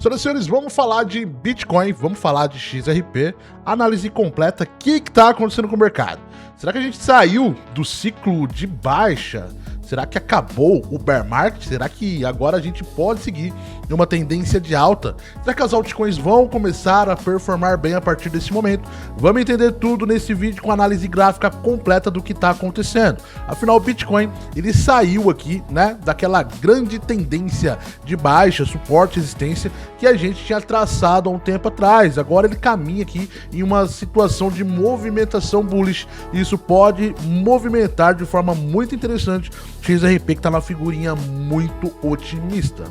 Senhoras e senhores, vamos falar de Bitcoin, vamos falar de XRP, análise completa, o que está acontecendo com o mercado? Será que a gente saiu do ciclo de baixa? Será que acabou o bear market? Será que agora a gente pode seguir em uma tendência de alta? Será que as altcoins vão começar a performar bem a partir desse momento? Vamos entender tudo nesse vídeo com análise gráfica completa do que está acontecendo. Afinal, o Bitcoin, ele saiu aqui, né, daquela grande tendência de baixa, suporte, resistência, que a gente tinha traçado há um tempo atrás. Agora ele caminha aqui em uma situação de movimentação bullish. Isso pode movimentar de forma muito interessante XRP, que está na figurinha muito otimista.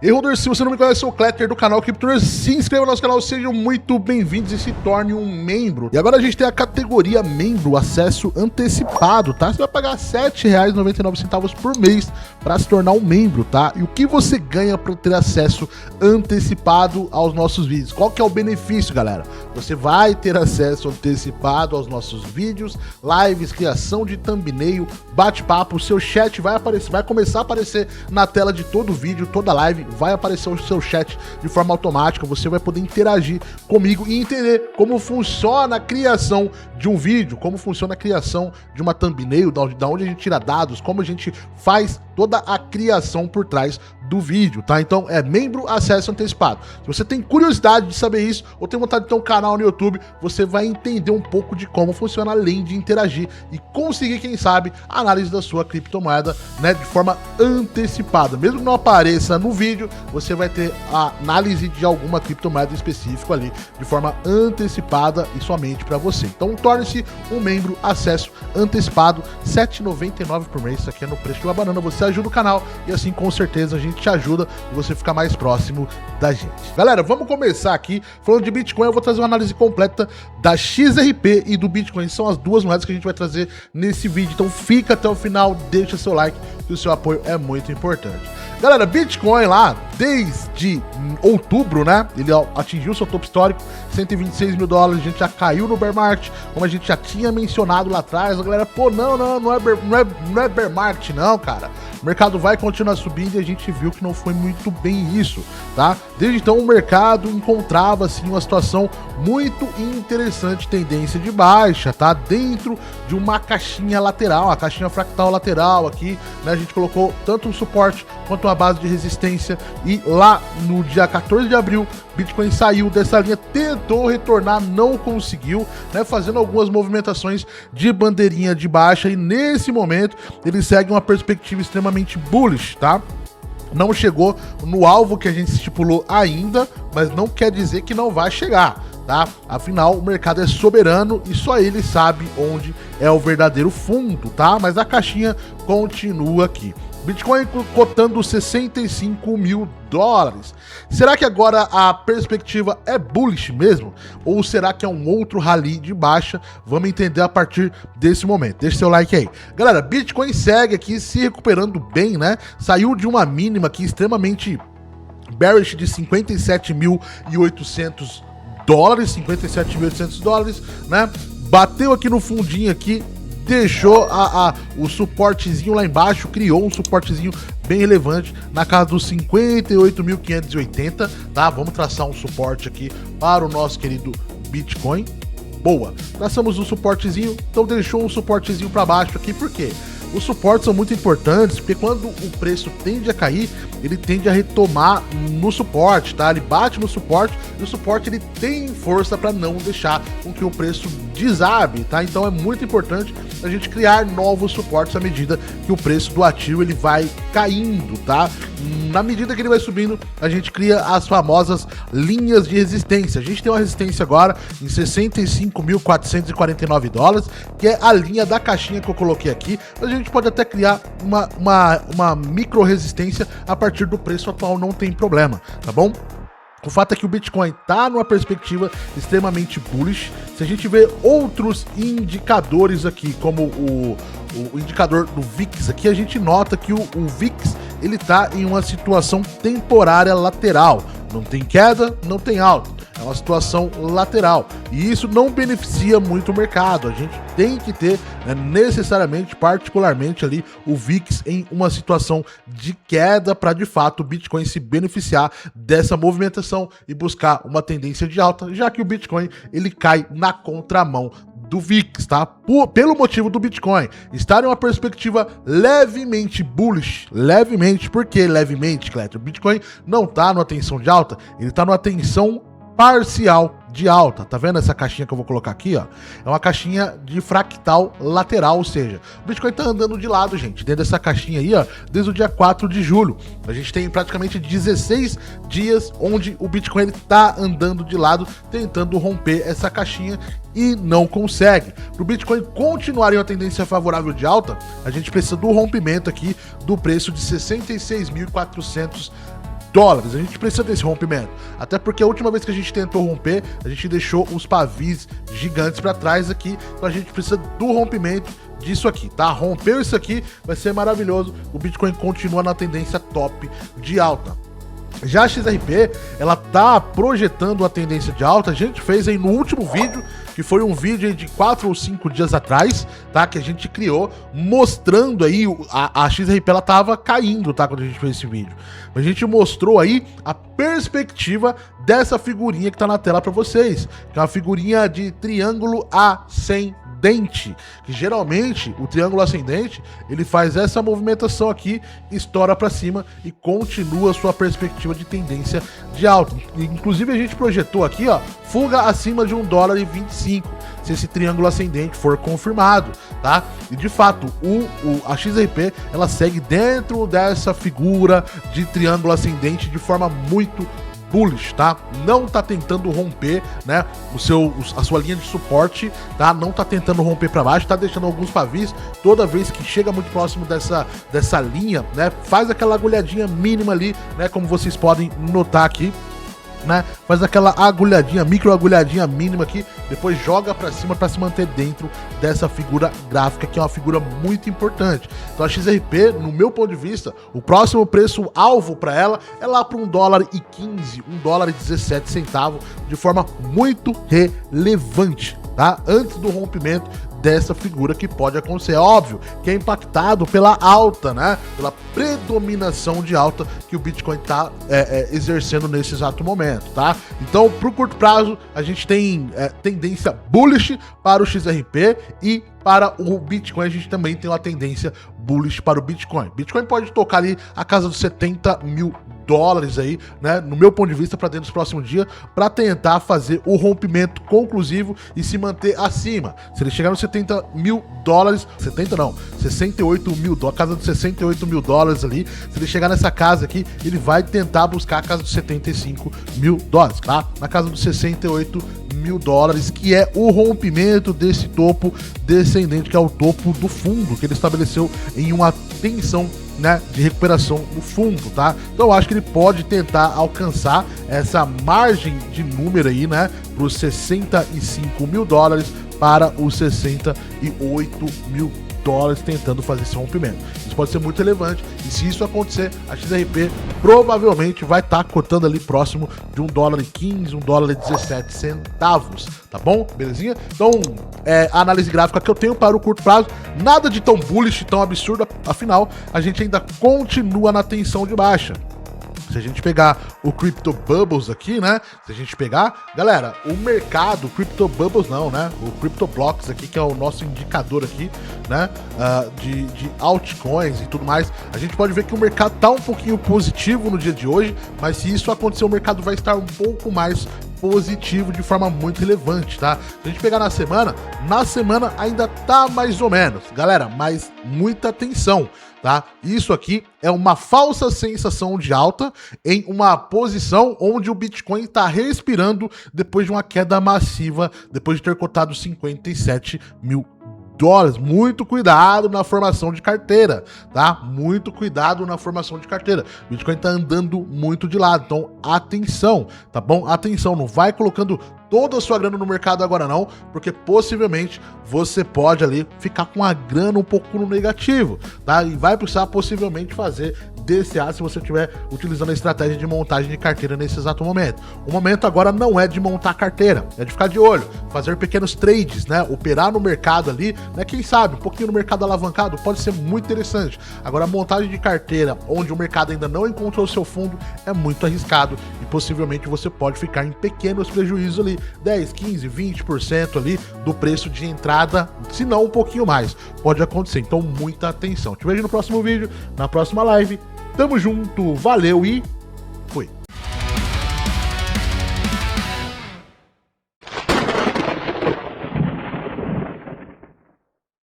E Rodor, se você não me conhece, eu sou o Kletter do canal CryptoNerds, se inscreva no nosso canal, sejam muito bem-vindos e se torne um membro. E agora a gente tem a categoria membro, acesso antecipado, tá? Você vai pagar R$ 7,99 por mês para se tornar um membro, tá? E o que você ganha para ter acesso antecipado aos nossos vídeos? Qual que é o benefício, galera? Você vai ter acesso antecipado aos nossos vídeos, lives, criação de thumbnail, bate-papo, o seu chat vai aparecer, vai começar a aparecer na tela de todo vídeo, toda live, vai aparecer o seu chat de forma automática, você vai poder interagir comigo e entender como funciona a criação de um vídeo, como funciona a criação de uma thumbnail, da onde a gente tira dados, como a gente faz toda a criação por trás do vídeo, tá? Então é membro, acesso antecipado. Se você tem curiosidade de saber isso ou tem vontade de ter um canal no YouTube, você vai entender um pouco de como funciona, além de interagir e conseguir, quem sabe, a análise da sua criptomoeda, né, de forma antecipada. Mesmo que não apareça no vídeo, você vai ter a análise de alguma criptomoeda específica ali de forma antecipada e somente para você. Então torne-se um membro, acesso antecipado, R$ 7,99 por mês. Isso aqui é no preço de uma banana. Você ajuda o canal e assim com certeza a gente te ajuda e você fica mais próximo da gente. Galera, vamos começar aqui falando de Bitcoin. Eu vou trazer uma análise completa da XRP e do Bitcoin. São as duas moedas que a gente vai trazer nesse vídeo. Então fica até o final, deixa seu like, que o seu apoio é muito importante. Galera, Bitcoin lá, desde outubro, né, ele atingiu seu topo histórico, 126 mil dólares, a gente já caiu no bear market, como a gente já tinha mencionado lá atrás. A galera, pô, não é bear market não, cara. O mercado vai continuar subindo e a gente viu que não foi muito bem isso, tá? Desde então o mercado encontrava, assim, uma situação muito interessante, tendência de baixa, tá? Dentro de uma caixinha lateral, uma caixinha fractal lateral aqui, né? A gente colocou tanto um suporte quanto uma base de resistência e lá no dia 14 de abril, Bitcoin saiu dessa linha, tentou retornar, não conseguiu, né? Fazendo algumas movimentações de bandeirinha de baixa e nesse momento ele segue uma perspectiva extremamente bullish, tá? Não chegou no alvo que a gente estipulou ainda, mas não quer dizer que não vai chegar, tá? Afinal, o mercado é soberano e só ele sabe onde é o verdadeiro fundo, tá? Mas a caixinha continua aqui. Bitcoin cotando 65 mil dólares. Será que agora a perspectiva é bullish mesmo? Ou será que é um outro rally de baixa? Vamos entender a partir desse momento. Deixa seu like aí. Galera, Bitcoin segue aqui se recuperando bem, né? Saiu de uma mínima aqui extremamente bearish de 57.800 dólares, 57.800 dólares, né? Bateu aqui no fundinho aqui, deixou o suportezinho lá embaixo, criou um suportezinho bem relevante na casa dos 58.580, tá? Vamos traçar um suporte aqui para o nosso querido Bitcoin. Boa, traçamos um suportezinho, então deixou um suportezinho para baixo aqui, por quê? Os suportes são muito importantes, porque quando o preço tende a cair, ele tende a retomar no suporte, tá? Ele bate no suporte e o suporte ele tem força para não deixar com que o preço desabe, tá? Então é muito importante a gente criar novos suportes à medida que o preço do ativo ele vai caindo, tá? Na medida que ele vai subindo, a gente cria as famosas linhas de resistência. A gente tem uma resistência agora em 65.449 dólares, que é a linha da caixinha que eu coloquei aqui, mas a gente pode até criar uma micro resistência a partir do preço atual, não tem problema, tá bom? O fato é que o Bitcoin está numa perspectiva extremamente bullish. Se a gente vê outros indicadores aqui, como o indicador do VIX aqui, a gente nota que o VIX ele está em uma situação temporária lateral. Não tem queda, não tem alta. é uma situação lateral, e isso não beneficia muito o mercado. A gente tem que ter, né, necessariamente, particularmente ali, o VIX em uma situação de queda para de fato o Bitcoin se beneficiar dessa movimentação e buscar uma tendência de alta, já que o Bitcoin ele cai na contramão do VIX, tá? Pelo motivo do Bitcoin estar em uma perspectiva levemente bullish. Levemente, por que levemente, Cléter? O Bitcoin não tá numa tensão de alta, ele tá numa tensão parcial de alta. Tá vendo essa caixinha que eu vou colocar aqui, ó? É uma caixinha de fractal lateral, ou seja, o Bitcoin tá andando de lado, gente, dentro dessa caixinha aí, ó, desde o dia 4 de julho. A gente tem praticamente 16 dias onde o Bitcoin ele tá andando de lado, tentando romper essa caixinha e não consegue. Para o Bitcoin continuar em uma tendência favorável de alta, a gente precisa do rompimento aqui do preço de 66.400 dólares. A gente precisa desse rompimento, até porque a última vez que a gente tentou romper, a gente deixou os pavis gigantes para trás aqui, então a gente precisa do rompimento disso aqui, tá? Rompeu isso aqui, vai ser maravilhoso, o Bitcoin continua na tendência top de alta. Já a XRP, ela tá projetando a tendência de alta. A gente fez aí no último vídeo, que foi um vídeo aí de 4 ou 5 dias atrás, tá? Que a gente criou, mostrando aí, a XRP ela tava caindo, tá? Quando a gente fez esse vídeo. A gente mostrou aí a perspectiva dessa figurinha que tá na tela para vocês, que é uma figurinha de triângulo ascendente, que geralmente o triângulo ascendente ele faz essa movimentação aqui, estoura para cima e continua sua perspectiva de tendência de alta. Inclusive a gente projetou aqui, ó, fuga acima de $1,25 se esse triângulo ascendente for confirmado, tá? E de fato a XRP ela segue dentro dessa figura de triângulo ascendente de forma muito bullish, tá? Não tá tentando romper, né, a sua linha de suporte, tá? Não tá tentando romper para baixo, tá deixando alguns pavis. Toda vez que chega muito próximo dessa linha, né, faz aquela agulhadinha mínima ali, né, como vocês podem notar aqui, né? Faz aquela agulhadinha, micro agulhadinha mínima aqui, depois joga para cima para se manter dentro dessa figura gráfica, que é uma figura muito importante. Então a XRP, no meu ponto de vista, o próximo preço alvo para ela é lá para $1,15, $1,17, de forma muito relevante, tá? Antes do rompimento dessa figura que pode acontecer. É óbvio que é impactado pela alta, né? Pela predominação de alta que o Bitcoin tá exercendo nesse exato momento, tá? Então, pro curto prazo, a gente tem tendência bullish para o XRP e para o Bitcoin a gente também tem uma tendência bullish para o Bitcoin. Bitcoin pode tocar ali a casa dos $70 mil aí, né, no meu ponto de vista, para dentro dos próximos dias, para tentar fazer o rompimento conclusivo e se manter acima. Se ele chegar nos $70 mil, 70 não, 68 mil dólares, casa dos $68 mil ali, se ele chegar nessa casa aqui, ele vai tentar buscar a casa dos $75 mil, tá? Na casa dos $68 mil, que é o rompimento desse topo descendente, que é o topo do fundo, que ele estabeleceu em uma tensão, né, de recuperação no fundo, tá? Então eu acho que ele pode tentar alcançar essa margem de número aí, né, para os $65 mil para os $68 mil, tentando fazer esse rompimento. Isso pode ser muito relevante, e se isso acontecer, a XRP provavelmente vai estar cotando ali próximo de $1,15, $1,17, tá bom? Belezinha? Então, a análise gráfica que eu tenho para o curto prazo, nada de tão bullish, tão absurdo, afinal, a gente ainda continua na tensão de baixa. Se a gente pegar o Crypto Bubbles aqui, né? Se a gente pegar, galera, o mercado, Crypto Bubbles não, né? O Crypto Blocks aqui, que é o nosso indicador aqui, né? De altcoins e tudo mais. A gente pode ver que o mercado tá um pouquinho positivo no dia de hoje, mas se isso acontecer, o mercado vai estar um pouco mais positivo de forma muito relevante, tá? Se a gente pegar na semana ainda tá mais ou menos, galera, mas muita atenção, tá? Isso aqui é uma falsa sensação de alta em uma posição onde o Bitcoin está respirando depois de uma queda massiva, depois de ter cotado $57 mil. Muito cuidado na formação de carteira, tá? Muito cuidado na formação de carteira. O Bitcoin tá andando muito de lado, então atenção, tá bom? Atenção, não vai colocando toda a sua grana no mercado agora não, porque possivelmente você pode ali ficar com a grana um pouco no negativo, tá? E vai precisar possivelmente fazer DCA se você estiver utilizando a estratégia de montagem de carteira nesse exato momento. O momento agora não é de montar carteira, é de ficar de olho, fazer pequenos trades, né? Operar no mercado ali, né? Quem sabe, um pouquinho no mercado alavancado pode ser muito interessante. Agora, a montagem de carteira, onde o mercado ainda não encontrou o seu fundo, é muito arriscado e possivelmente você pode ficar em pequenos prejuízos ali, 10, 15, 20% ali do preço de entrada, se não um pouquinho mais. Pode acontecer, então muita atenção. Te vejo no próximo vídeo, na próxima live. Tamo junto, valeu e